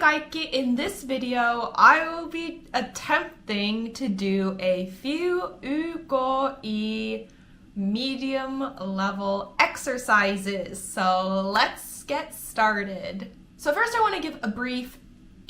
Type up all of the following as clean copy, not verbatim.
kaikki. In this video, I will be attempting to do a few YKI medium level exercises. So let's get started. So first I want to give a brief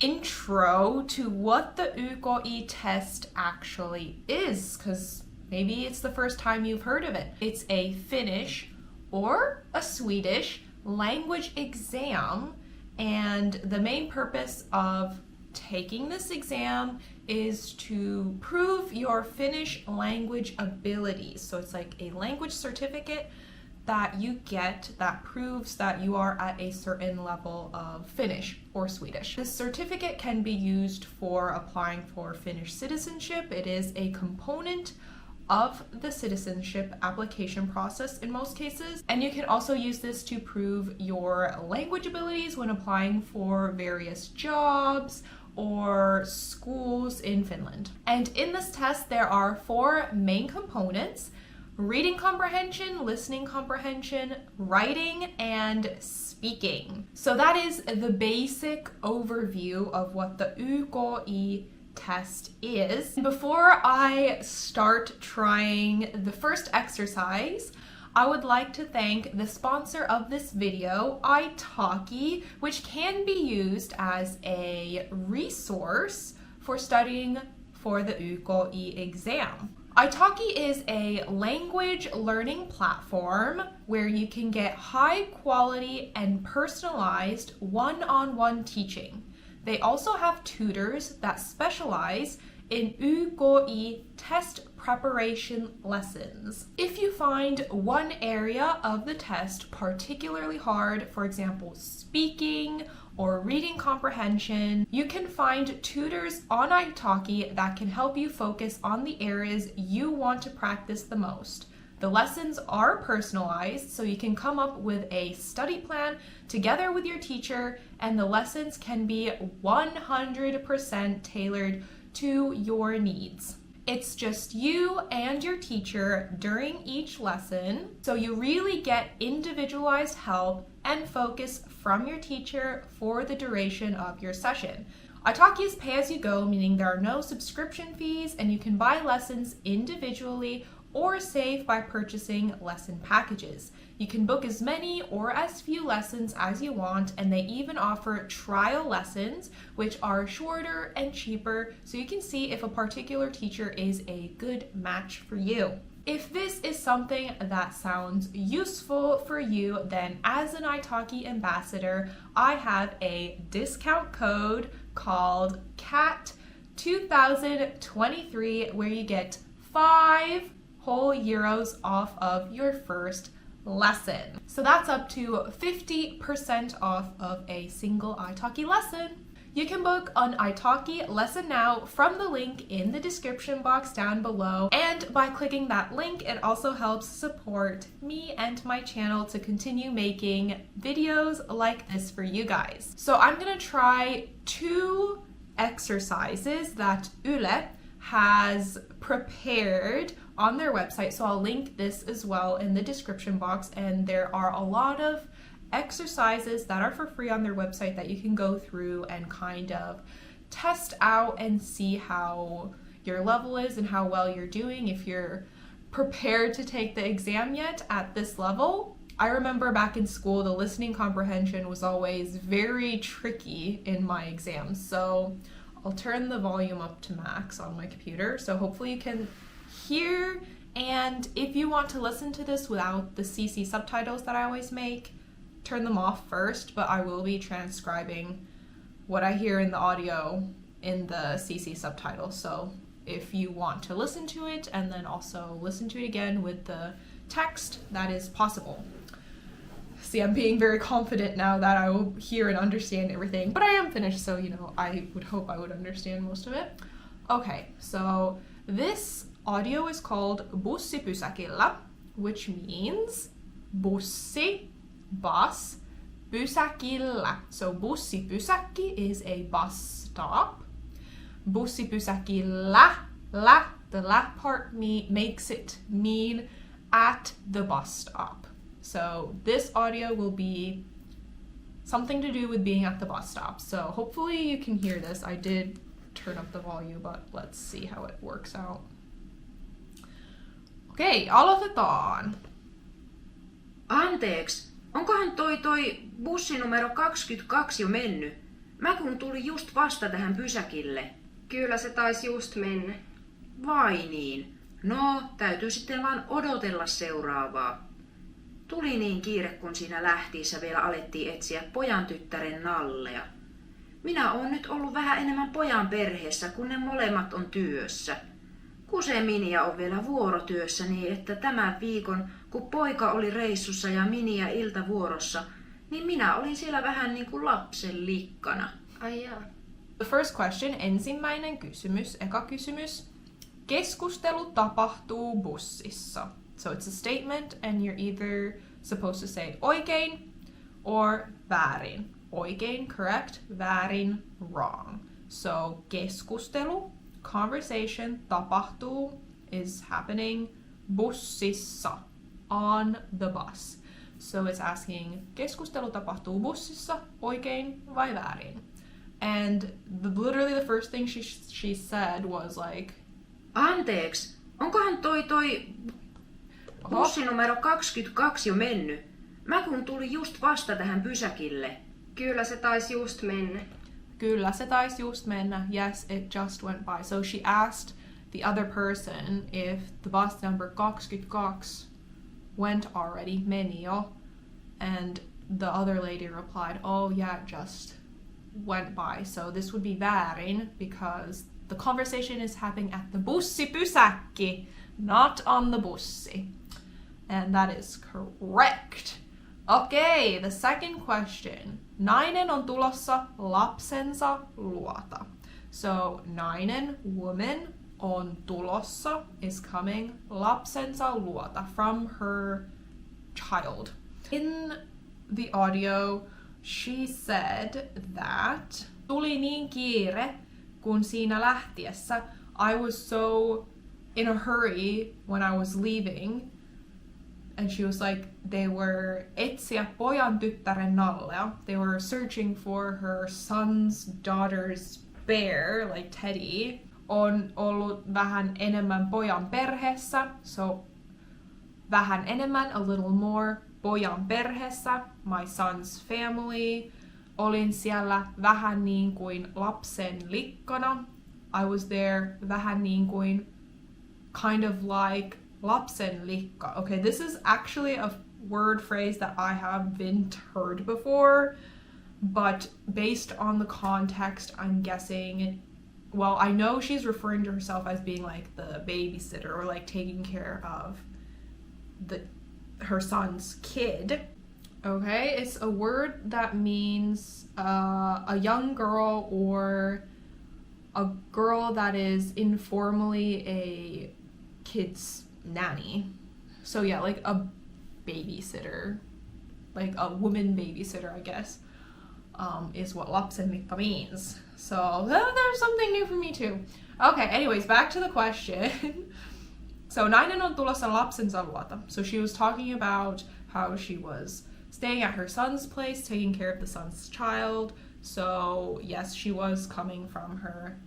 intro to what the YKI test actually is, because maybe it's the first time you've heard of it. It's a Finnish or a Swedish language exam, and the main purpose of taking this exam is to prove your Finnish language abilities. So it's like a language certificate that you get that proves that you are at a certain level of Finnish or Swedish. This certificate can be used for applying for Finnish citizenship. It is a component of the citizenship application process in most cases. And you can also use this to prove your language abilities when applying for various jobs or schools in Finland. And in this test, there are 4 main components: reading comprehension, listening comprehension, writing, and speaking. So that is the basic overview of what the YKI test is. Before I start trying the first exercise, I would like to thank the sponsor of this video, italki, which can be used as a resource for studying for the YKI exam. italki is a language learning platform where you can get high quality and personalized one-on-one teaching. They also have tutors that specialize in YKI test preparation lessons. If you find one area of the test particularly hard, for example, speaking or reading comprehension, you can find tutors on italki that can help you focus on the areas you want to practice the most. The lessons are personalized, so you can come up with a study plan together with your teacher, and the lessons can be 100% tailored to your needs. It's just you and your teacher during each lesson, so you really get individualized help and focus from your teacher for the duration of your session. italki is pay-as-you-go, meaning there are no subscription fees, and you can buy lessons individually or save by purchasing lesson packages. You can book as many or as few lessons as you want, and they even offer trial lessons, which are shorter and cheaper, so you can see if a particular teacher is a good match for you. If this is something that sounds useful for you, then as an italki ambassador, I have a discount code called CAT2023 where you get 5 whole euros off of your first lesson. So that's up to 50% off of a single italki lesson. You can book an italki lesson now from the link in the description box down below, and by clicking that link, it also helps support me and my channel to continue making videos like this for you guys. So I'm gonna try 2 exercises that Yle has prepared on their website, so I'll link this as well in the description box, and there are a lot of exercises that are for free on their website that you can go through and kind of test out and see how your level is and how well you're doing if you're prepared to take the exam yet at this level. I remember back in school, the listening comprehension was always very tricky in my exams, so I'll turn the volume up to max on my computer, so hopefully you can hear. And if you want to listen to this without the CC subtitles that I always make, turn them off first, but I will be transcribing what I hear in the audio in the CC subtitles. So if you want to listen to it and then also listen to it again with the text, that is possible. See, I'm being very confident now that I will hear and understand everything, but I am Finnish, so you know, I would hope I would understand most of it. Okay, so this audio is called bussipysäkillä, which means bussi, bus, pysäkillä. So bussipysäkki is a bus stop. Bussipysäkillä, the la part makes it mean at the bus stop. So this audio will be something to do with being at the bus stop. So hopefully you can hear this. I did turn up the volume, but let's see how it works out. Okei, aloitetaan. Anteeksi, onkohan toi bussi numero 22 jo mennyt? Mä kun tulin just vasta tähän pysäkille. Kyllä se taisi just mennä. Vai niin? No, täytyy sitten vaan odotella seuraavaa. Tuli niin kiire, kun siinä lähtiessä vielä alettiin etsiä pojan tyttären nalleja. Minä oon nyt ollut vähän enemmän pojan perheessä, kun ne molemmat on työssä. Kuse Miniä on vielä vuorotyössä niin, että tämän viikon, kun poika oli reissussa ja Miniä iltavuorossa, niin minä olin siellä vähän niin kuin lapsen likkana. Ai jaa. The first question, ensimmäinen kysymys, eka kysymys. Keskustelu tapahtuu bussissa. So it's a statement and you're either supposed to say oikein or väärin. Oikein, correct, väärin, wrong. So keskustelu, conversation, tapahtuu is happening bussissa, on the bus. So it's asking, keskustelu tapahtuu bussissa, oikein vai väärin? And literally the first thing she said was like, Anteeksi, onkohan toi bussi numero 22 jo mennyt? Mä kun tulin just vasta tähän pysäkille. Kyllä se taisi just mennä. Kyllä se taisi just mennä. Yes, it just went by. So she asked the other person if the bus number 22 went already, meni jo. And the other lady replied, oh yeah, it just went by. So this would be väärin because the conversation is happening at the bussipysäkki, not on the bussi. And that is correct. Okay, the second question. Nainen on tulossa lapsensa luota. So nainen, woman, on tulossa is coming lapsensa luota, from her child. In the audio, she said that tuli niin kiire, kun siinä lähtiessä. I was so in a hurry when I was leaving. And she was like, they were etsiä pojan tyttären nallea. They were searching for her son's daughter's bear, like Teddy. On ollut vähän enemmän pojan perheessä. So vähän enemmän, a little more, pojan perheessä. My son's family. Olin siellä vähän niin kuin lapsen likkana. I was there vähän niin kuin, kind of like lapsen likka. Okay, this is actually a word phrase that I have been heard before, but based on the context, I'm guessing, well, I know she's referring to herself as being like the babysitter or like taking care of her son's kid. Okay, it's a word that means a young girl or a girl that is informally a kid's nanny. So yeah, like a babysitter, like a woman babysitter, I guess, is what lapsenlikka means. So there's something new for me too. Okay, anyways, back to the question. So nainen on tulossa lapsensa luota. So she was talking about how she was staying at her son's place, taking care of the son's child. So yes, she was coming from her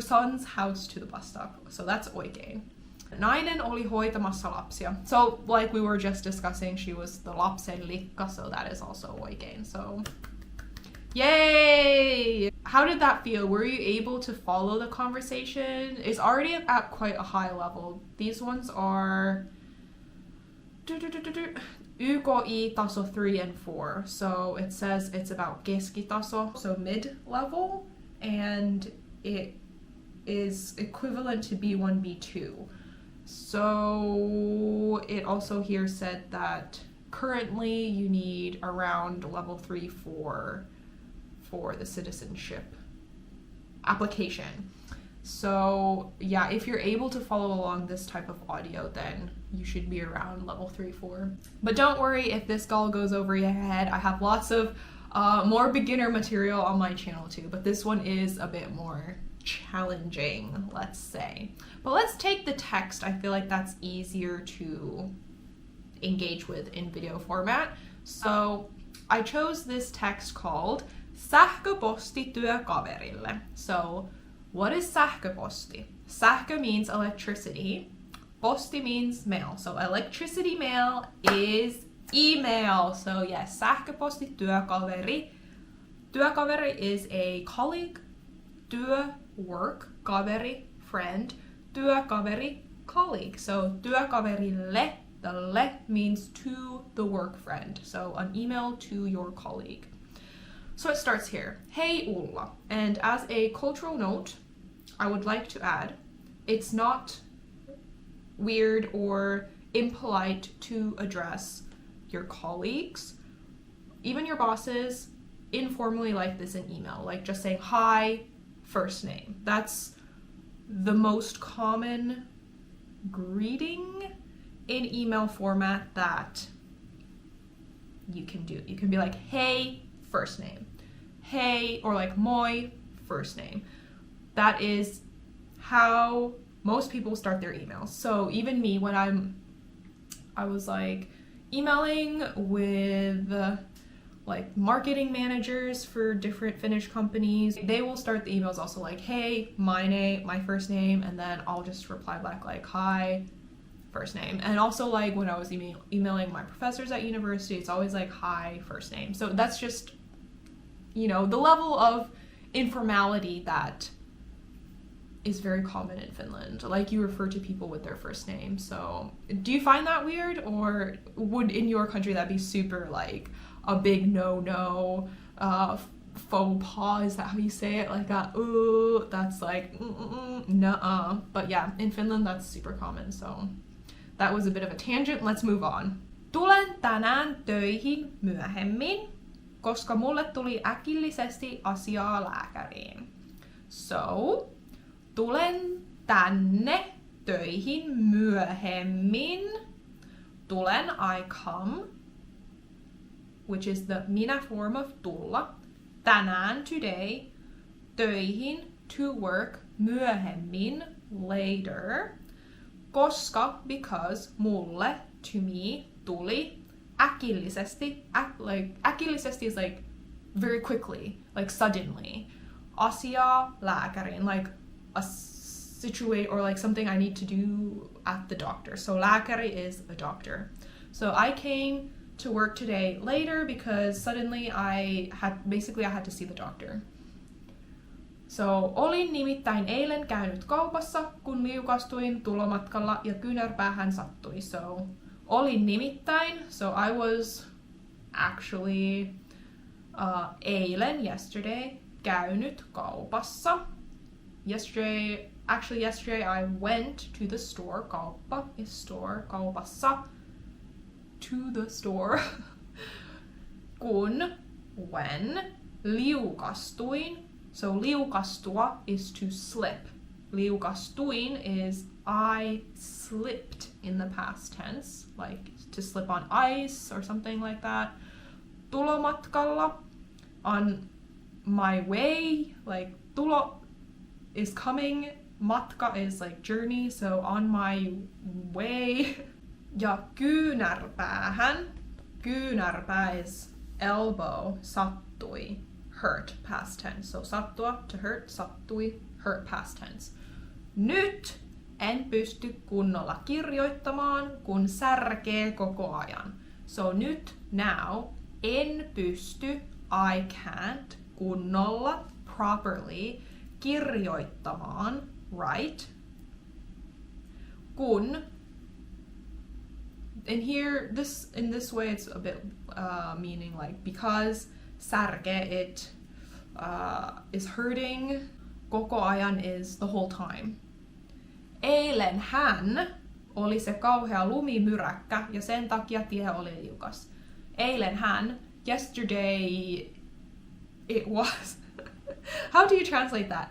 son's house to the bus stop. So that's oikein. Nainen oli hoitamassa lapsia. So like we were just discussing, she was the lapsenlikka, so that is also oikein. So yay! How did that feel? Were you able to follow the conversation? It's already at quite a high level. These ones are YKI taso 3 and 4. So it says it's about keskitaso, so mid-level, and it is equivalent to B1, B2. So it also here said that currently you need around level 3, 4 for the citizenship application. So yeah, if you're able to follow along this type of audio, then you should be around level 3, 4. But don't worry if this all goes over your head. I have lots of more beginner material on my channel too, but this one is a bit more challenging, let's say. But let's take the text. I feel like that's easier to engage with in video format. So I chose this text called Sähköposti työkaverille. So, what is sähköposti? Sähkö means electricity. Posti means mail. So, electricity mail is email. So, yes, sähköposti työkaveri. Työkaveri is a colleague. Työ, work, kaveri, friend. Työkaveri, colleague. So, työkaverille, the le means to the work friend. So, an email to your colleague. So it starts here. Hey Ulla. And as a cultural note, I would like to add, it's not weird or impolite to address your colleagues, even your bosses, informally like this in email. Like just saying hi, first name. That's the most common greeting in email format that you can do. You can be like, hey, first name. Hey, or like moi, first name. That is how most people start their emails. So even me, when I was like emailing with like marketing managers for different Finnish companies, they will start the emails also like, hey, my name, my first name, and then I'll just reply back like, hi, first name. And also like when I was emailing my professors at university, it's always like, hi, first name. So that's just, you know, the level of informality that is very common in Finland. Like you refer to people with their first name. So do you find that weird, or would in your country that be super like a big no-no, faux pas, is that how you say it? Like that, ooh, that's like, nuh-uh. But yeah, in Finland that's super common. So that was a bit of a tangent. Let's move on. Tulen tänään töihin myöhemmin, koska mulle tuli äkillisesti asiaa lääkäriin. So, tulen tänne töihin myöhemmin. Tulen, I come, which is the minä form of tulla. Tänään, today. Töihin, to work. Myöhemmin, later. Koska, because, mulle, to me, tuli. Äkillisesti, äkillisesti is like very quickly, like suddenly. Asia, lääkärin, like a situate or like something I need to do at the doctor. So lääkäri is a doctor. So I came to work today later because suddenly I had to see the doctor. So olin nimittäin eilen käynyt kaupassa, kun liukastuin tulomatkalla ja kyynärpäähän sattui. So olin nimittäin, so I was actually eilen, yesterday, käynyt kaupassa. Yesterday I went to the store. Kauppa is store. Kaupassa. To the store. When liukastuin. So liukastua is to slip. Liukastuin is I slipped in the past tense, like to slip on ice or something like that. Tulomatkalla, on my way, like tulo is coming, matka is like journey, so on my way. Ja kyynärpäähän, kyynärpää is elbow, sattui, hurt, past tense. So sattua, to hurt, sattui, hurt, past tense. Nyt en pysty kunnolla kirjoittamaan, kun särkee koko ajan. So nyt, now, en pysty, I can't, kunnolla, properly, kirjoittamaan, write, kun, and here, in this way it's a bit meaning like, because särke, it is hurting, koko ajan is the whole time. Eilen hän oli se kauhea lumimyräkkä ja sen takia tie oli liukas. Eilen hän, yesterday it was. How do you translate that?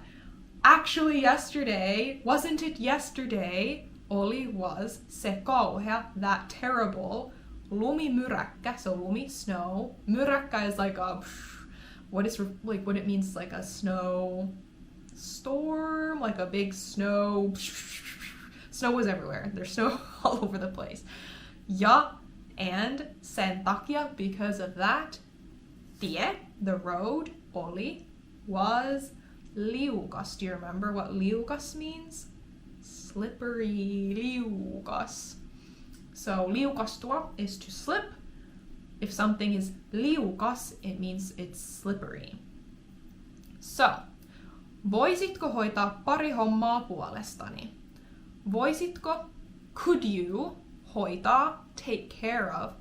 Actually yesterday, wasn't it yesterday? Oli, was, se kauhea, that terrible, lumimyräkkä, so lumi, snow. Myräkkä is like a, what it means, like a snow storm, like a big snow. Snow was everywhere. There's snow all over the place. Ja, and sen takia, because of that, tie, the road, was liukas. Do you remember what liukas means? Slippery, liukas. So liukastua is to slip. If something is liukas, it means it's slippery. So, voisitko hoitaa pari hommaa puolestani? Voisitko, could you, hoitaa, take care of,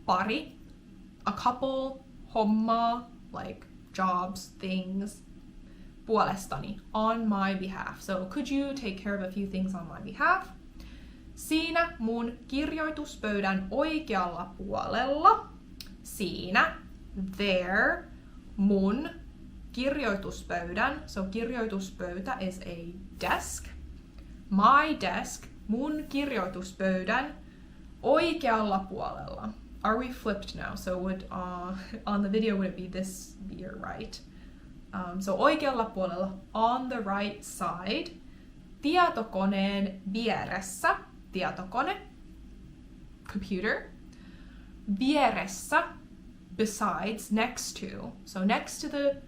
pari, a couple, hommaa, like jobs, things, puolestani, on my behalf. So, could you take care of a few things on my behalf? Siinä mun kirjoituspöydän oikealla puolella. Siinä, there, mun kirjoituspöydän. So kirjoituspöytä is a desk. My desk, mun kirjoituspöydän oikealla puolella. Are we flipped now? So would on the video would it be this be your right? So oikealla puolella, on the right side. Tietokoneen vieressä. Tietokone, computer, vieressä, besides, next to. So next to the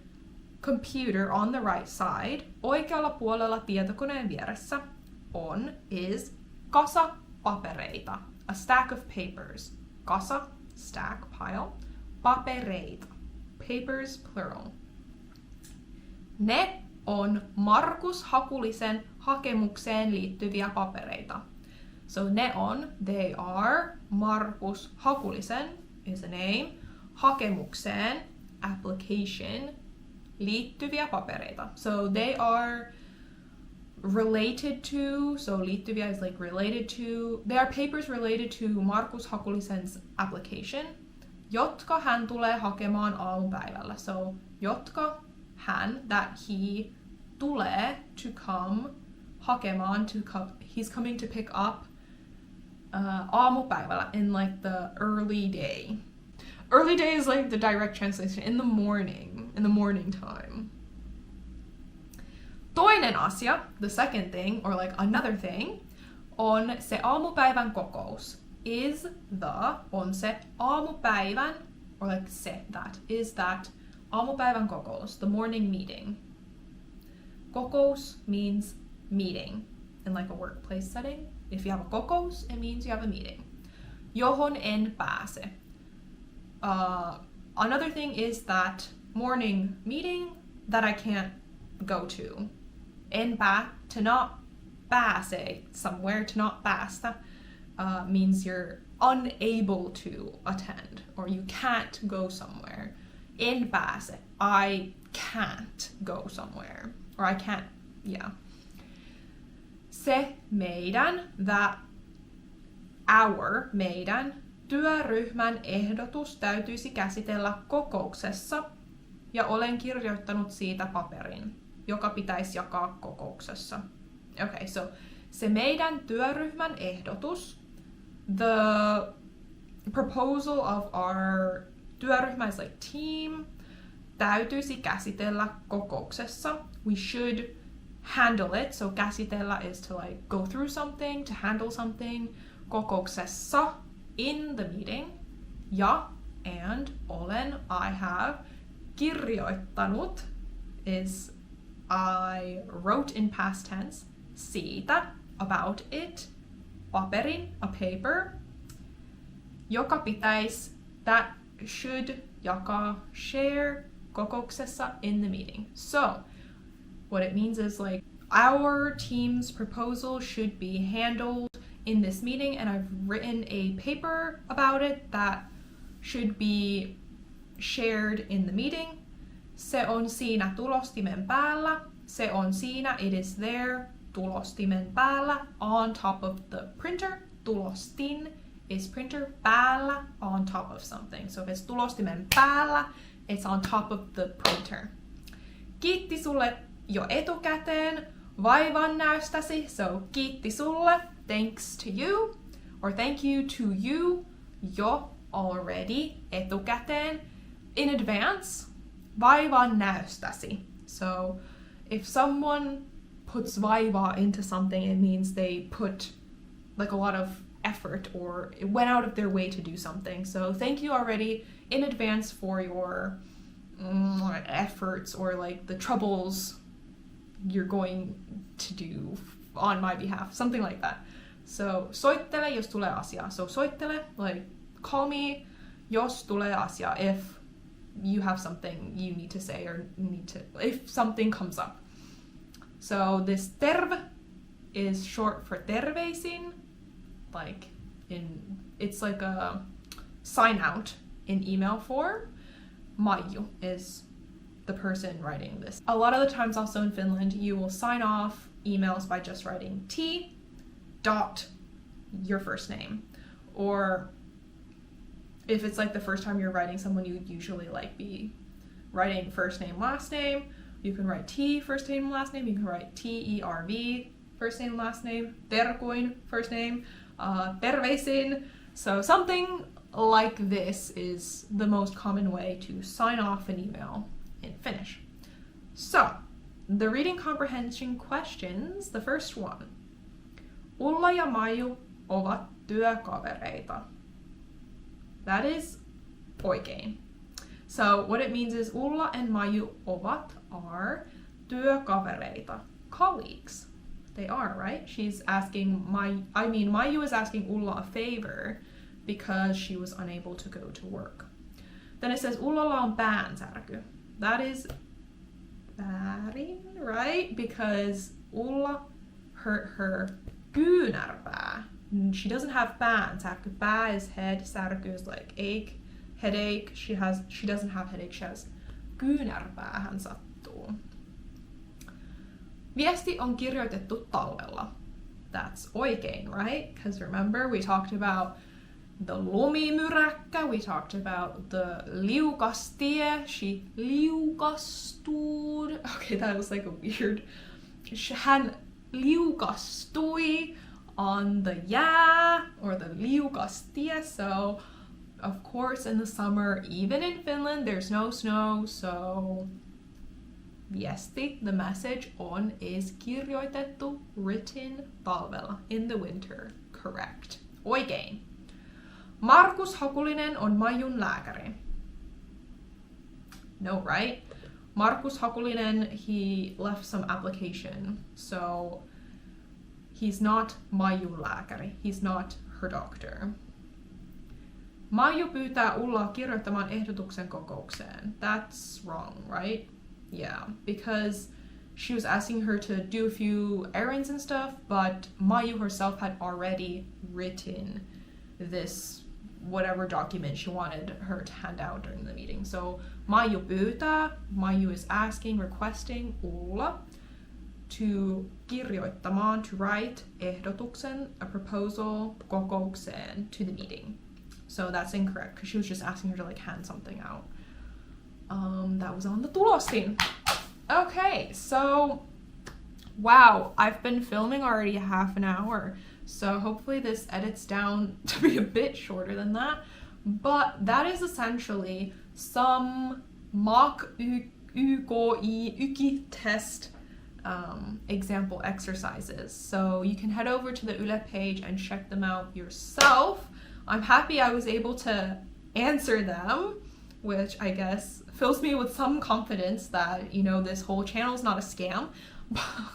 computer on the right side, oikealla puolella tietokoneen vieressä on, is, kasa papereita, a stack of papers. Kasa, stack, pile, papereita, papers, plural. Ne on Markus Hakulisen hakemukseen liittyviä papereita. So ne on, they are, Markus Hakulisen is a name, hakemukseen, application, liittyviä papereita. So they are related to, so liittyviä is like related to, they are papers related to Markus Hakulisen's application, jotka hän tulee hakemaan aamupäivällä. So jotka hän, that he, tulee to come, hakemaan, he's coming to pick up aamupäivällä, in like the early day. Early day is like the direct translation, in the morning time. Toinen asia, the second thing, or like another thing, on se aamupäivän kokous. Is the, on se aamupäivän, or like se, that, is that, aamupäivän kokous, the morning meeting. Kokous means meeting in like a workplace setting. If you have a kokous, it means you have a meeting. Johon en pääse. Another thing is that morning meeting that I can't go to. To not pääse somewhere, to not päästä, means you're unable to attend, or you can't go somewhere. En pääse, I can't go somewhere, or I can't, yeah. Se meidän, that, our, meidän, työryhmän ehdotus täytyisi käsitellä kokouksessa, ja olen kirjoittanut siitä paperin, joka pitäisi jakaa kokouksessa. Okay, so se meidän työryhmän ehdotus, the proposal of our työryhmä is like team, täytyisi käsitellä kokouksessa. We should handle it. So käsitellä is to like go through something, to handle something. Kokouksessa, in the meeting. Ja, and, olen, I have, kirjoittanut is I wrote in past tense, siitä, about it, paperin, a paper, joka pitäisi, that should, jakaa, share, kokouksessa, in the meeting. So, what it means is like, our team's proposal should be handled in this meeting, and I've written a paper about it that should be shared in the meeting. Se on siinä tulostimen päällä. Se on siinä, it is there, tulostimen päällä, on top of the printer. Tulostin is printer, päällä, on top of something. So if it's tulostimen päällä, it's on top of the printer. Kiitti sulle jo etukäteen vaivan näystäsi. So kiitti sulle, thanks to you, or thank you to you, jo already, etukäteen, in advance, vaivan näystäsi. So if someone puts vaivaa into something, it means they put like a lot of effort or it went out of their way to do something. So thank you already in advance for your efforts or like the troubles you're going to do on my behalf, something like that. So soittele jos tulee asia. So soittele, like call me jos tulee asia, if you have something you need to say or if something comes up. So this terve is short for terveisin, like it's like a sign out in email form. Maiju is the person writing this. A lot of the times also in Finland, you will sign off emails by just writing T dot your first name. Or if it's like the first time you're writing someone, you would usually like be writing first name, last name. You can write T, first name, last name. You can write T-E-R-V, first name, last name. Terkuin, first name. Terveisin. So something like this is the most common way to sign off an email in Finnish. So, the reading comprehension questions, the first one. Ulla ja Maiju ovat työkavereita. That is oikein. So, what it means is Ulla and Maiju are työkavereita, colleagues. They are, right? She's asking Maiju is asking Ulla a favor because she was unable to go to work. Then it says Ullalla on päänsärky. That is väärin, right? Because Ulla hurt her kyynärpää. She doesn't have päänsärky. Pää is head, särky is like ache, headache. She doesn't have headache, she has kyynärpäähän sattuu. Viesti on kirjoitettu talvella. That's oikein, right? Because remember we talked about the lumimyräkkä, we talked about the liukastie, she liukastui. Okay, that was like a weird. Hän liukastui on the jää or the liukastie. So, of course, in the summer, even in Finland, there's no snow, so viesti, the message is kirjoitettu, written talvella, in the winter. Correct. Oikein. Markus Hakulinen on Maijun lääkäri. No, right? Markus Hakulinen, he left some application, so he's not Maijun lääkäri. He's not her doctor. Maiju pyytää Ullaa kirjoittamaan ehdotuksen kokoukseen. That's wrong, right? Yeah, because she was asking her to do a few errands and stuff, but Maiju herself had already written this whatever document she wanted her to hand out during the meeting. So Maiju pyytää, Maiju is asking, requesting Ulla to kirjoittamaan, to write ehdotuksen, a proposal, kokoukseen, to the meeting. So that's incorrect because she was just asking her to like hand something out. That was on the tulostin. Okay, so wow, I've been filming already half an hour. So hopefully this edits down to be a bit shorter than that. But that is essentially some mock YKI test example exercises. So you can head over to the Yle page and check them out yourself. I'm happy I was able to answer them, which I guess fills me with some confidence that, you know, this whole channel is not a scam.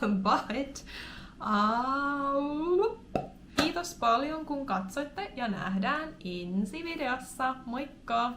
But kiitos paljon kun katsoitte ja nähdään ensi videossa. Moikka!